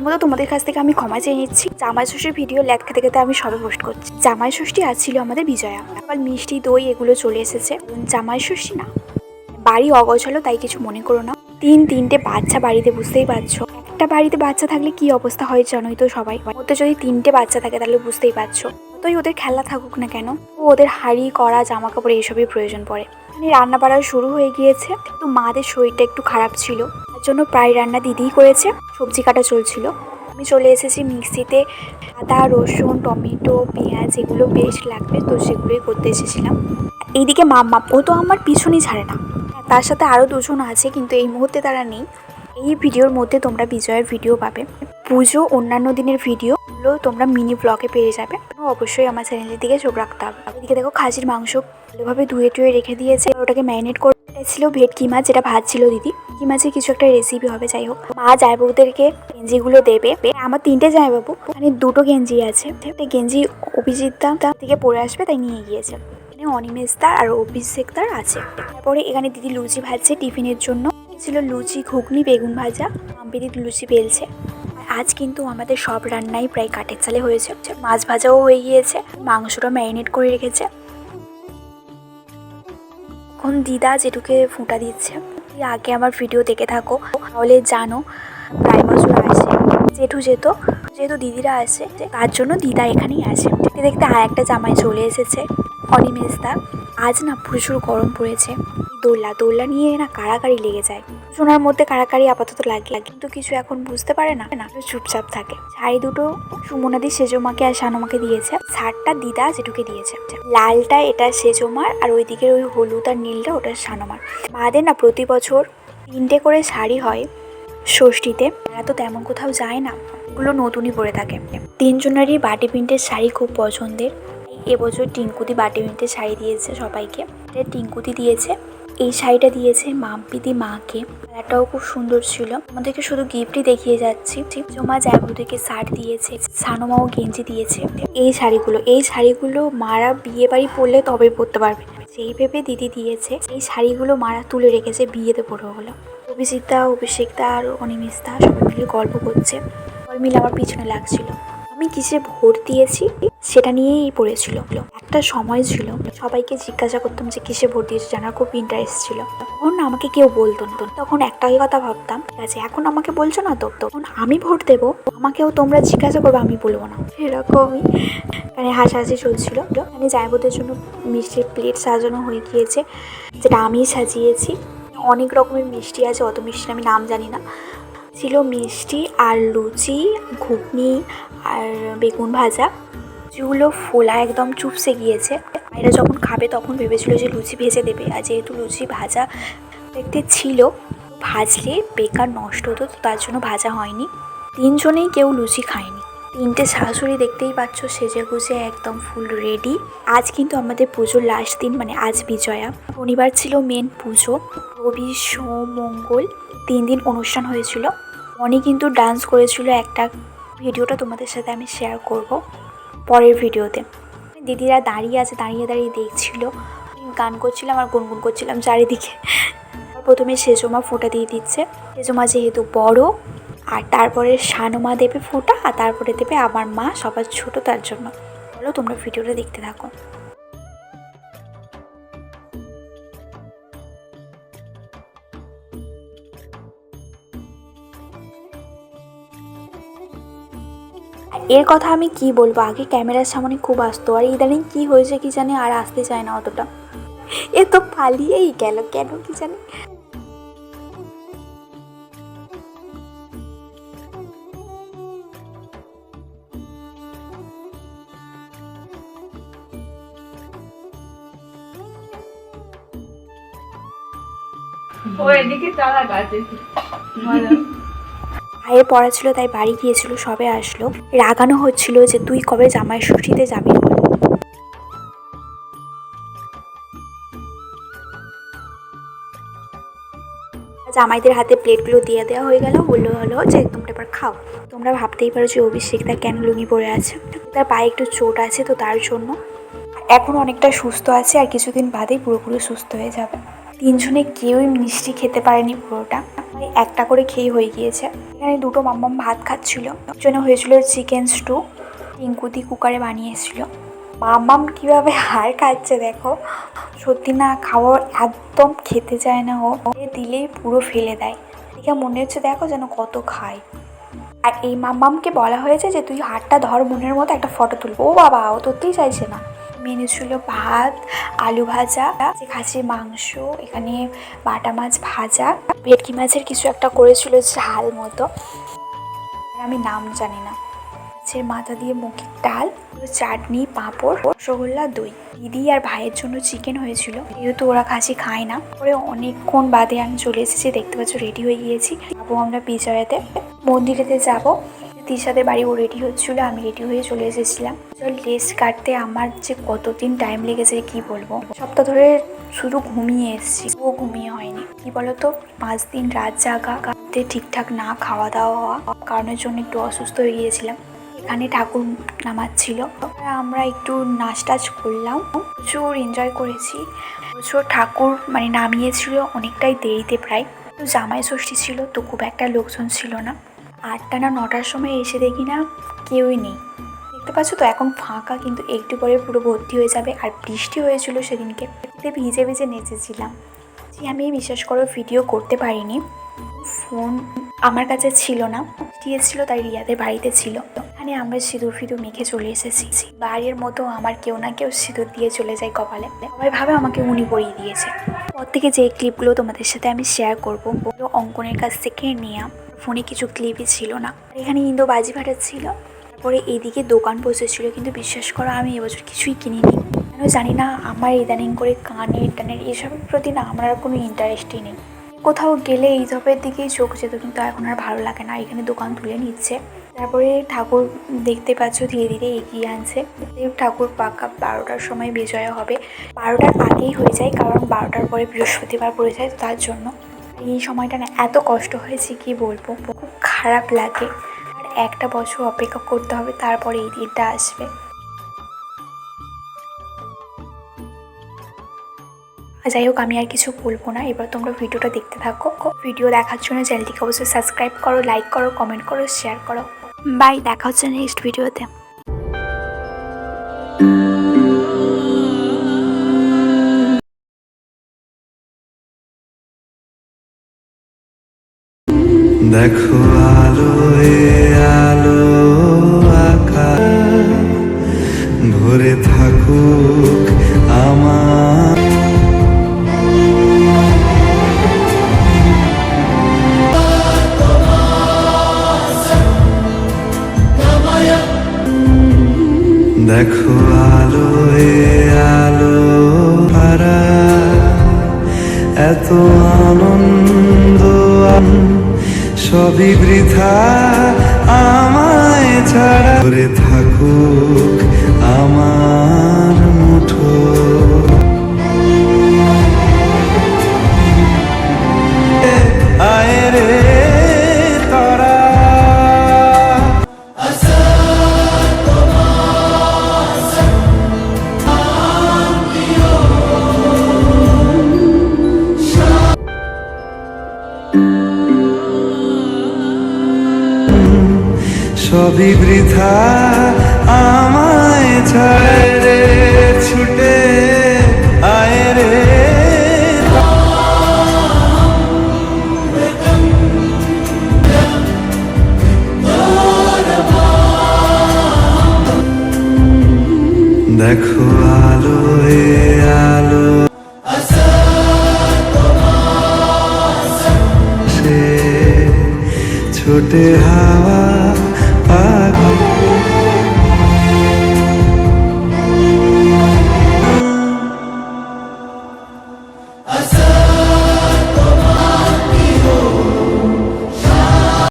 প্রথমত তোমাদের কাছ থেকে আমি ক্ষমা চেয়ে নিচ্ছি। জামাই ষষ্ঠীর ভিডিও ল্যাগ খেতে খেতে আমি সবে পোস্ট করছি। জামাই ষষ্ঠী আজ ছিল আমাদের বিজয়া, আবার মিষ্টি দই এগুলো চলে এসেছে। জামাই ষষ্ঠী না, বাড়ি অগোছালো তাই কিছু মনে করো না। তিনটে বাচ্চা বাড়িতে, বুঝতেই পারছো একটা বাড়িতে বাচ্চা থাকলে কি অবস্থা হয় জানোই তো সবাই। ওতে যদি 3টে বাচ্চা থাকে তাহলে বুঝতেই পারছো। যতই ওদের খেলা থাকুক না কেন, ওদের হাঁড়ি কড়া জামা কাপড় এইসবই প্রয়োজন পড়ে। রান্না বাড়া শুরু হয়ে গিয়েছে, কিন্তু মাদের শরীরটা একটু খারাপ ছিল, তার জন্য প্রায় রান্না দিদিই করেছে। সবজি কাটা চলছিল, আমি চলে এসেছি মিক্সিতে আদা রসুন টমেটো পেঁয়াজ এগুলো পেস্ট লাগবে, তো সেগুলোই করতে এসেছিলাম। এইদিকে মাম্মা, ও তো আমার পিছনই ছাড়ে না। তার সাথে আরও 2জন আছে, কিন্তু এই মুহূর্তে তারা নেই। এই ভিডিওর মধ্যে তোমরা বিজয়ের ভিডিও পাবে, পুজো অন্যান্য দিনের ভিডিওগুলো তোমরা মিনি ব্লগে পেয়ে যাবে। অবশ্যই আমার চ্যানেলের দিকে চোখ রাখতে হবে। এদিকে দেখো খাসির মাংস ভালোভাবে ধুয়ে টুয়ে রেখে দিয়েছে, ওটাকে ম্যারিনেট করে ছিল ভেটকি মাছ, যেটা ভাজছিল দিদি। কি মাছের কিছু একটা রেসিপি হবে, যাই হোক। মা জামাইবাবুদেরকে গেঞ্জিগুলো দেবে। আমার 3টে জামাইবাবু, মানে 2টো গেঞ্জি আছে। একটা গেঞ্জি অভিজিৎদা থেকে পরে আসবে তাই নিয়ে গিয়েছে। অনিমেষদার আর অভিষেকদার আছে। তারপরে এখানে দিদি লুচি ভাজছে টিফিনের জন্য। ছিল লুচি ঘুগনি বেগুন ভাজা, দিদি লুচি বেলছে। আজ কিন্তু আমাদের সব রান্নাই প্রায় কাঠের চালে হয়েছে। মাছ ভাজাও হয়ে গিয়েছে, মাংসটা ম্যারিনেট করে রেখেছে। এখন দিদা জেঠুকে ফুটা দিচ্ছে। আগে আমার ভিডিও দেখে থাকো তাহলে জানো, প্রায় বছর আসে জেঠু যেহেতু দিদিরা আসে তার জন্য দিদা এখানেই আসে। দেখতে দেখতে আর একটা জামাই চলে এসেছে, অনিমেষদা। আজ না প্রচুর গরম পড়েছে, দোল্লা নিয়ে না কাড়াকাড়ি লেগে যায়। সোনার মধ্যে কাড়াকাড়ি আপাতত লাগে, কিন্তু কিছু এখন বুঝতে পারে না, চুপচাপ থাকে। শাড়ি দুটো সুমনাদি সেজমাকে আর শানুমাকে দিয়েছে, শার্টটা দিদা জেঠুকে দিয়েছে। লালটা এটা সেজমার, আর ওই দিকের ওই হলুদ আর নীলটা ওটা শানুমার। মাদের না প্রতি বছর 3টে করে শাড়ি হয় ষষ্ঠীতে, এরা তো তেমন কোথাও যায় না, ওগুলো নতুনই পরে থাকে। 3জনেরই বাটি প্রিন্টের শাড়ি খুব পছন্দের। এবছর টিঙ্কুদি বাটি প্রিন্টের শাড়ি দিয়েছে সবাইকে। টিঙ্কুদি দিয়েছে এই শাড়িটা, দিয়েছে মাম্পিদি মাকে। কালারটাও খুব সুন্দর ছিল। আমাদেরকে শুধু গিফটই দেখিয়ে যাচ্ছি। জমা জায়বুদেরকে শার্ট দিয়েছে, সানুমাও গেঞ্জি দিয়েছে। এই শাড়িগুলো মারা বিয়ে বাড়ি পরলে তবে পরতে পারবে, সেই ভেবে দিদি দিয়েছে। এই শাড়িগুলো মারা তুলে রেখেছে বিয়েতে পরে। হলো অভিষেকদা আর অনিমেষদা সবাই মিলে গল্প করছে, সবাই মিলে আমার পিছনে লাগছিল। আমি কিসে ভোট দিয়েছি সেটা নিয়েই পড়েছিল। একটা সময় ছিল সবাইকে জিজ্ঞাসা করতাম যে কিসে ভোট দিয়েছে, জানার খুব ইন্টারেস্ট ছিল। তখন আমাকে কেউ বলতো না, তখন একটাই কথা ভাবতাম, ঠিক আছে এখন আমাকে বলছো না তো, তখন আমি ভোট দেবো, আমাকেও তোমরা জিজ্ঞাসা করবে, আমি বলবো না। এরকমই মানে হাসাহাসি চলছিল। মানে জায়বুদের জন্য মিষ্টির প্লেট সাজানো হয়ে গিয়েছে, যেটা আমি সাজিয়েছি। অনেক রকমের মিষ্টি আছে, অত মিষ্টি আমি নাম জানি না। ছিল মিষ্টি আর লুচি ঘুগনি আর বেগুন ভাজা, যেগুলো ফোলা একদম চুপসে গিয়েছে। এরা যখন খাবে তখন ভেবেছিল যে লুচি ভেজে দেবে, আর যেহেতু লুচি ভাজা দেখতে ছিল, ভাজলে বেকার নষ্ট হতো, তো তার জন্য ভাজা হয়নি। 3জনেই কেউ লুচি খায়নি। 3টে শাশুড়ি দেখতেই পাচ্ছ সেজে গুজে একদম ফুল রেডি। আজ কিন্তু আমাদের পুজোর লাস্ট দিন, মানে আজ বিজয়া। শনিবার ছিল মেন পুজো, রবি সোম মঙ্গল 3 দিন অনুষ্ঠান হয়েছিল। অনেক কিন্তু ডান্স করেছিল, একটা ভিডিওটা তোমাদের সাথে আমি শেয়ার করব পরের ভিডিওতে। দিদিরা দাঁড়িয়ে আছে, দাঁড়িয়ে দেখছিল, গান করছিলাম আর গুনগুন করছিলাম চারিদিকে। প্রথমে সেজমা ফোঁটা দিয়ে দিচ্ছে, সেজমা যেহেতু বড়, আর তারপরে শানুমা দেবে ফোঁটা, আর তারপরে দেবে আমার মা, সবার ছোট, তার জন্য। চলো তোমরা ভিডিওটা দেখতে থাকো। এর কথা আমি কি বলবো, আগে ক্যামেরার সামনে খুব আসতো, আর ইদানিং কি হয়েছে কি জানি, আর আসতে চায় না অতটা। এ তো পালিয়েই গেল কেন কি জানি। ভাইয়ের পড়া ছিল তাই বাড়ি গিয়েছিল, সবে আসলো। রাগানো হচ্ছিল যে তুই কবে জামাই ষষ্ঠীতে যাবি। জামাইদের হাতে প্লেটগুলো দিয়ে দেওয়া হয়ে গেল, হলো যে তোমরা এবার খাও। তোমরা ভাবতেই পারো যে অভিষেক তার কেন লুঙ্গি পরে আছে, তার পায়ে একটু চোট আছে, তো তার জন্য। এখন অনেকটা সুস্থ আছে, আর কিছুদিন বাদেই পুরোপুরি সুস্থ হয়ে যাবে। তিনজনে কেউই মিষ্টি খেতে পারেনি পুরোটা, একটা করে খেয়ে হয়ে গিয়েছে। এখানে দুটো মাম্মাম ভাত খাচ্ছিল, জন্য হয়েছিল চিকেন স্টু, টিঙ্কুতি কুকারে বানিয়ে এসেছিল। মাম্মাম কীভাবে হাড় খাচ্ছে দেখো, সত্যি না খাওয়া একদম খেতে চায় না, ও দিলেই পুরো ফেলে দেয়। দেখে মনে হচ্ছে দেখো যেন কত খায়। আর এই মাম্মামকে বলা হয়েছে যে তুই হাতটা ধর মনের মতো একটা ফটো তুলবো, ও বাবা ও ধরতেই চাইছে না। মেনু ছিল ভাত, আলু ভাজা, খাসির মাংস, এখানে বাটা মাছ ভাজা, ভেটকি মাছের কিছু একটা করেছিল ঝাল মতো, আমি নাম জানি না, মাছের মাথা দিয়ে মুগের ডাল, চাটনি, পাঁপড়, রসগোল্লা, দই। দিদি আর ভাইয়ের জন্য চিকেন হয়েছিল, যেহেতু ওরা খাসি খায় না। পরে অনেকক্ষণ বাদে আমি চলে এসেছি, দেখতে পাচ্ছ রেডি হয়ে গিয়েছি। যাবো আমরা বিজয়াতে, মন্দিরেতে যাবো। তিশাদের বাড়ি ও রেডি হচ্ছিল, আমি রেডি হয়ে চলে এসেছিলাম। লেস কাটতে আমার যে কতদিন টাইম লেগেছে কি বলবো, সপ্তাহ ধরে শুধু ঘুমিয়ে এসেছি, ও ঘুমিয়ে হয়নি। কি বলতো 5 দিন রাত জাগা, কাঁদতে ঠিকঠাক না খাওয়া দাওয়া কারণের জন্য একটু অসুস্থ হয়ে গিয়েছিলাম। এখানে ঠাকুর নামাচ্ছিল, আমরা একটু নাচ টাচ করলাম, প্রচুর এনজয় করেছি। প্রচুর ঠাকুর মানে নামিয়েছিল অনেকটাই দেরিতে, প্রায় তো জামাই ষষ্ঠী ছিল, তো খুব একটা লোকজন ছিল না। 8টা না 9টার সময় এসে দেখি না কেউই নেই, দেখতে পাচ্ছ তো এখন ফাঁকা, কিন্তু একটু পরে পুরো ভর্তি হয়ে যাবে। আর বৃষ্টি হয়েছিল সেদিনকে, ভিজে ভিজে নেচেছিলাম। যে আমি বিশ্বাস করো ভিডিও করতে পারিনি, ফোন আমার কাছে ছিল না, দিয়েছিল তাই রিয়াদের বাড়িতে ছিল। এখানে আমরা সিঁদুর ফিঁদুর মেখে চলে এসেছি। বাড়ির মতো আমার কেউ না কেউ সিঁদুর দিয়ে চলে যায় কপালে, সবাই ভাবে আমাকে উনি পরিয়ে দিয়েছে। পর থেকে যে ক্লিপগুলো তোমাদের সাথে আমি শেয়ার করবো, ওগুলো অঙ্কনের কাছ থেকে নেওয়া, ফোনে কিছু ক্লিপই ছিল না। এখানে ইন্দো বাজি ফাটাচ্ছিল, তারপরে এইদিকে দোকান বসেছিল, কিন্তু বিশ্বাস করো আমি এবছর কিছুই কিনিনি। কেন জানি না, আমার ইদানিং করে কানের টানের এসবের প্রতি না আমার আর কোনো ইন্টারেস্টই নেই। কোথাও গেলে এই ধপের দিকেই চোখ যেত, কিন্তু এখন আর ভালো লাগে না। এখানে দোকান তুলে নিচ্ছে, তারপরে ঠাকুর দেখতে পাচ্ছ ধীরে ধীরে এগিয়ে আনছে। ঠাকুর পাকা 12টার সময় বিজয়া হবে, 12টার আগেই হয়ে যায়, কারণ 12টার পরে বৃহস্পতিবার পড়ে যায়, তার জন্য। এই সময়টা না এত কষ্ট হয়েছে কি বলবো, খুব খারাপ লাগে। আর একটা বছর অপেক্ষা করতে হবে, তারপরে এই দিনটা আসবে। যাই হোক, আমি আর কিছু বলবো না, এবার তোমরা ভিডিওটা দেখতে থাকো। ভিডিও দেখার জন্য চ্যানেলটিকে অবশ্যই সাবস্ক্রাইব করো, লাইক করো, কমেন্ট করো, শেয়ার করো। বাই, দেখা হচ্ছে নেক্সট ভিডিওতে। দেখো আলো আলো আকাশ ভরে থাকুক আমার, দেখো আলো আলো হারা এত আনন্দ সবই বৃথা আমায় ছাড়া, ভরে থাকুক আমার মুঠো। আয় রে তারা, সবই বৃথা আমায় ছাড়ে রে ছুটে আয় রে, দেখো আলো আলো সে ছোটে হাওয়া